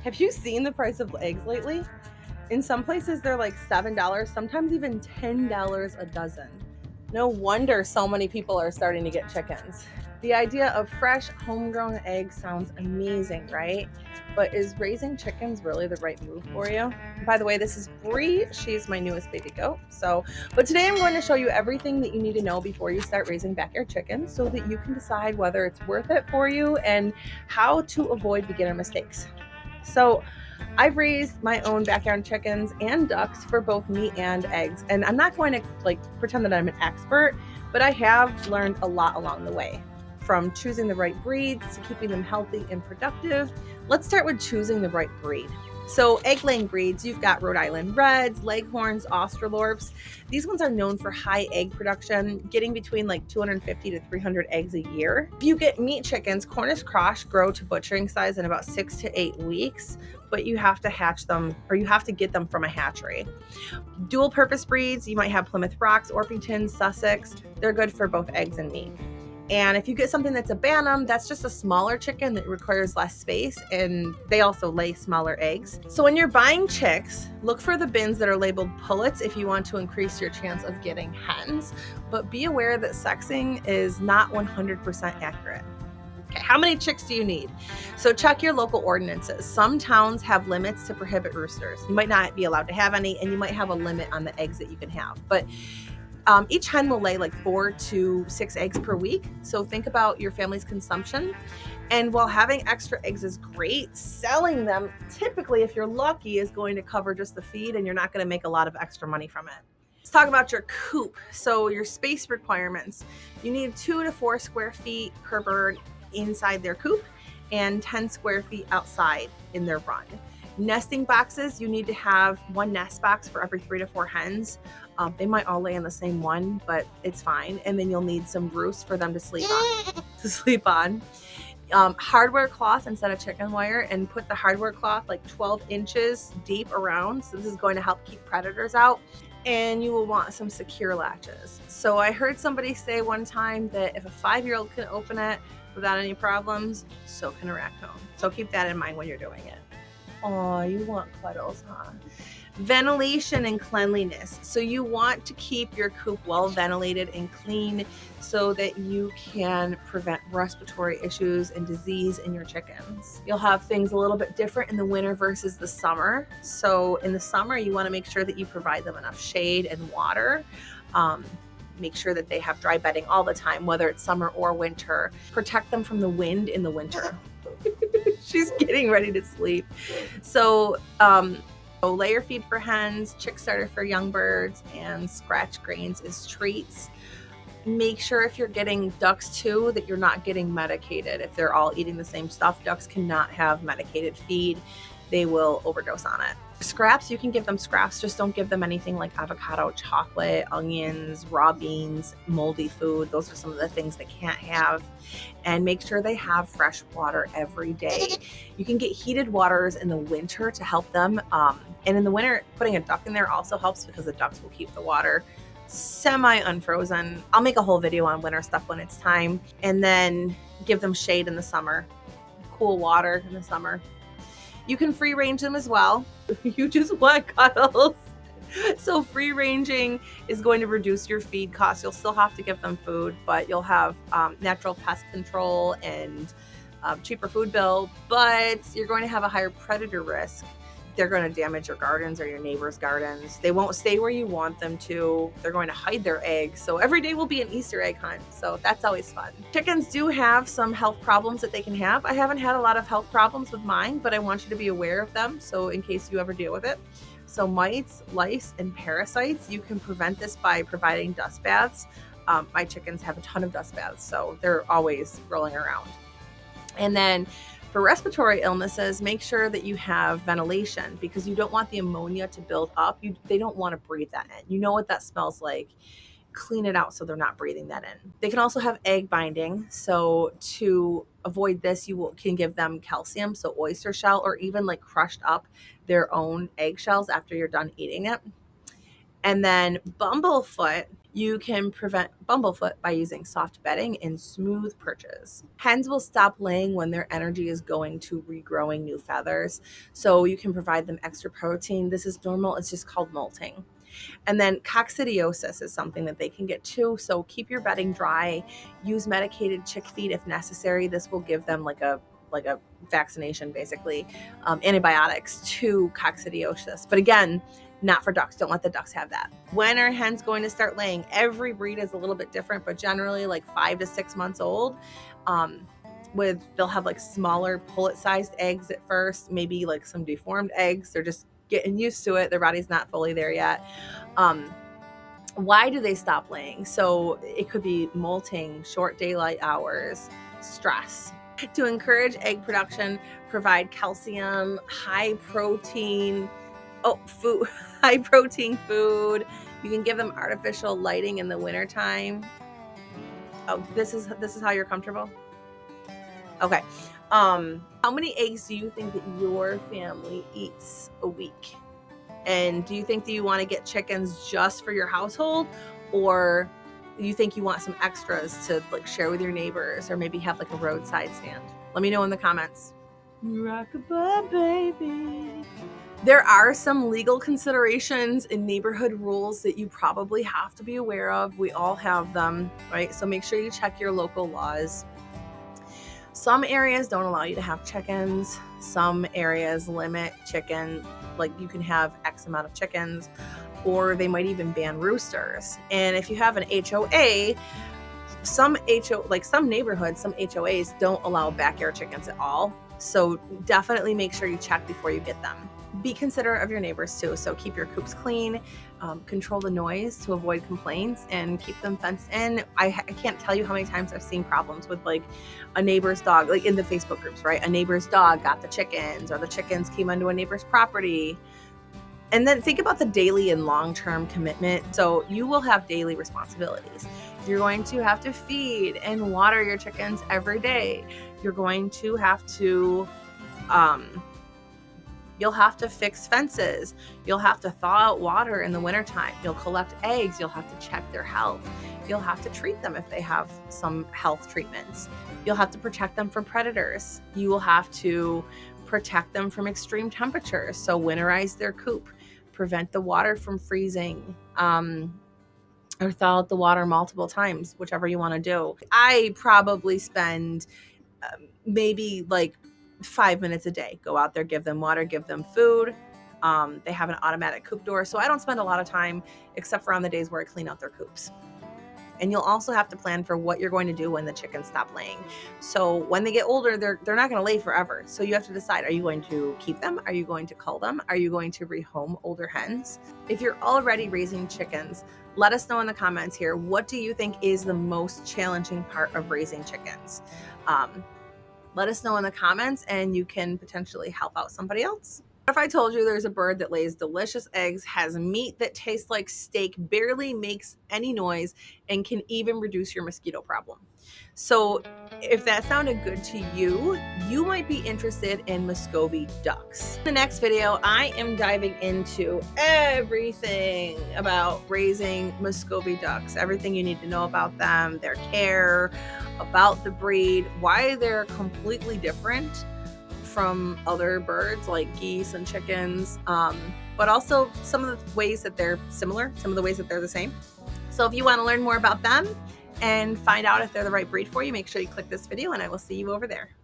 Have you seen the price of eggs lately? In some places, they're like $7, sometimes even $10 a dozen. No wonder so many people are starting to get chickens. The idea of fresh, homegrown eggs sounds amazing, right? But is raising chickens really the right move for you? By the way, this is Bree. She's my newest baby goat. But today I'm going to show you everything that you need to know before you start raising backyard chickens so that you can decide whether it's worth it for you and how to avoid beginner mistakes. So, I've raised my own backyard chickens and ducks for both meat and eggs. And I'm not going to pretend that I'm an expert, but I have learned a lot along the way. From choosing the right breeds to keeping them healthy and productive. Let's start with choosing the right breed. So egg-laying breeds, you've got Rhode Island Reds, Leghorns, Australorps. These ones are known for high egg production, getting between 250 to 300 eggs a year. If you get meat chickens, Cornish cross grow to butchering size in about 6 to 8 weeks, but you have to hatch them, or you have to get them from a hatchery. Dual purpose breeds, you might have Plymouth Rocks, Orpingtons, Sussex. They're good for both eggs and meat. And if you get something that's a Bantam, that's just a smaller chicken that requires less space, and they also lay smaller eggs. So when you're buying chicks, look for the bins that are labeled pullets if you want to increase your chance of getting hens, but be aware that sexing is not 100% accurate. Okay, how many chicks do you need? So check your local ordinances. Some towns have limits to prohibit roosters. You might not be allowed to have any, and you might have a limit on the eggs that you can have. But each hen will lay 4 to 6 eggs per week. So think about your family's consumption. And while having extra eggs is great, selling them typically, if you're lucky, is going to cover just the feed and you're not going to make a lot of extra money from it. Let's talk about your coop. So your space requirements. You need 2 to 4 square feet per bird inside their coop and 10 square feet outside in their run. Nesting boxes, you need to have 1 nest box for every 3 to 4 hens. They might all lay in the same one, but it's fine. And then you'll need some roosts for them to sleep on. Hardware cloth instead of chicken wire, and put the hardware cloth 12 inches deep around. So this is going to help keep predators out. And you will want some secure latches. So I heard somebody say one time that if a 5-year-old can open it without any problems, so can a raccoon. So keep that in mind when you're doing it. Oh, you want cuddles, huh? Ventilation and cleanliness. So you want to keep your coop well ventilated and clean so that you can prevent respiratory issues and disease in your chickens. You'll have things a little bit different in the winter versus the summer. So in the summer, you want to make sure that you provide them enough shade and water. Make sure that they have dry bedding all the time, whether it's summer or winter. Protect them from the wind in the winter. She's getting ready to sleep. So layer feed for hens, chick starter for young birds, and scratch grains as treats. Make sure if you're getting ducks too that you're not getting medicated. If they're all eating the same stuff, ducks cannot have medicated feed. They will overdose on it. Scraps, you can give them scraps, just don't give them anything like avocado, chocolate, onions, raw beans, moldy food. Those are some of the things they can't have. And make sure they have fresh water every day. You can get heated waters in the winter to help them. And in the winter, putting a duck in there also helps because the ducks will keep the water semi-unfrozen. I'll make a whole video on winter stuff when it's time. And then give them shade in the summer, cool water in the summer. You can free range them as well. You just want cuddles. So free ranging is going to reduce your feed costs. You'll still have to give them food, but you'll have natural pest control and cheaper food bill, but you're going to have a higher predator risk. They're going to damage your gardens or your neighbor's gardens. They won't stay where you want them to. They're going to hide their eggs. So every day will be an Easter egg hunt. So that's always fun. Chickens do have some health problems that they can have. I haven't had a lot of health problems with mine, but I want you to be aware of them. So in case you ever deal with it. So mites, lice, and parasites, you can prevent this by providing dust baths. My chickens have a ton of dust baths, so they're always rolling around. And then for respiratory illnesses, make sure that you have ventilation because you don't want the ammonia to build up. They don't want to breathe that in. You know what that smells like. Clean it out so they're not breathing that in. They can also have egg binding. So to avoid this, you can give them calcium, so oyster shell, or even crushed up their own eggshells after you're done eating it. And then bumblefoot, You can prevent bumblefoot by using soft bedding and smooth perches. Hens will stop laying when their energy is going to regrowing new feathers, so you can provide them extra protein. This is normal, it's just called molting. And then coccidiosis is something that they can get too. So keep your bedding dry. Use medicated chick feed if necessary. This will give them like a vaccination, basically, antibiotics to coccidiosis. But again, not for ducks. Don't let the ducks have that. When are hens going to start laying? Every breed is a little bit different, but generally like 5 to 6 months old. They'll have like smaller pullet-sized eggs at first, maybe like some deformed eggs. They're just getting used to it. Their body's not fully there yet. Why do they stop laying? So it could be molting, short daylight hours, stress. To encourage egg production, provide calcium, high protein food. You can give them artificial lighting in the wintertime. Oh, this is how you're comfortable? Okay. How many eggs do you think that your family eats a week? And do you think that you want to get chickens just for your household, or you think you want some extras to like share with your neighbors, or maybe have like a roadside stand? Let me know in the comments. Rockabye, baby. There are some legal considerations and neighborhood rules that you probably have to be aware of. We all have them, right? So make sure you check your local laws. Some areas don't allow you to have chickens. Some areas limit chicken, like you can have X amount of chickens, or they might even ban roosters. And if you have an HOA, some neighborhoods, some HOAs don't allow backyard chickens at all. So definitely make sure you check before you get them. Be considerate of your neighbors too. So keep your coops clean, control the noise to avoid complaints, and keep them fenced in. I can't tell you how many times I've seen problems with like a neighbor's dog, like in the Facebook groups, right? A neighbor's dog got the chickens, or the chickens came onto a neighbor's property. And then think about the daily and long-term commitment. So you will have daily responsibilities. You're going to have to feed and water your chickens every day. You're going to have to you'll have to fix fences. You'll have to thaw out water in the wintertime. You'll collect eggs. You'll have to check their health. You'll have to treat them if they have some health treatments. You'll have to protect them from predators. You will have to protect them from extreme temperatures. So winterize their coop, prevent the water from freezing, or thaw out the water multiple times, whichever you want to do. I probably spend maybe like 5 minutes a day. Go out there, give them water, give them food. They have an automatic coop door, so I don't spend a lot of time except for on the days where I clean out their coops. And you'll also have to plan for what you're going to do when the chickens stop laying. So when they get older, they're not going to lay forever. So you have to decide, are you going to keep them? Are you going to cull them? Are you going to rehome older hens? If you're already raising chickens, let us know in the comments here, what do you think is the most challenging part of raising chickens? Let us know in the comments, and you can potentially help out somebody else. What if I told you there's a bird that lays delicious eggs, has meat that tastes like steak, barely makes any noise, and can even reduce your mosquito problem? So if that sounded good to you, you might be interested in Muscovy ducks. In the next video, I am diving into everything about raising Muscovy ducks, everything you need to know about them, their care, about the breed, why they're completely different from other birds like geese and chickens, but also some of the ways that they're similar, some of the ways that they're the same. So if you want to learn more about them and find out if they're the right breed for you, make sure you click this video, and I will see you over there.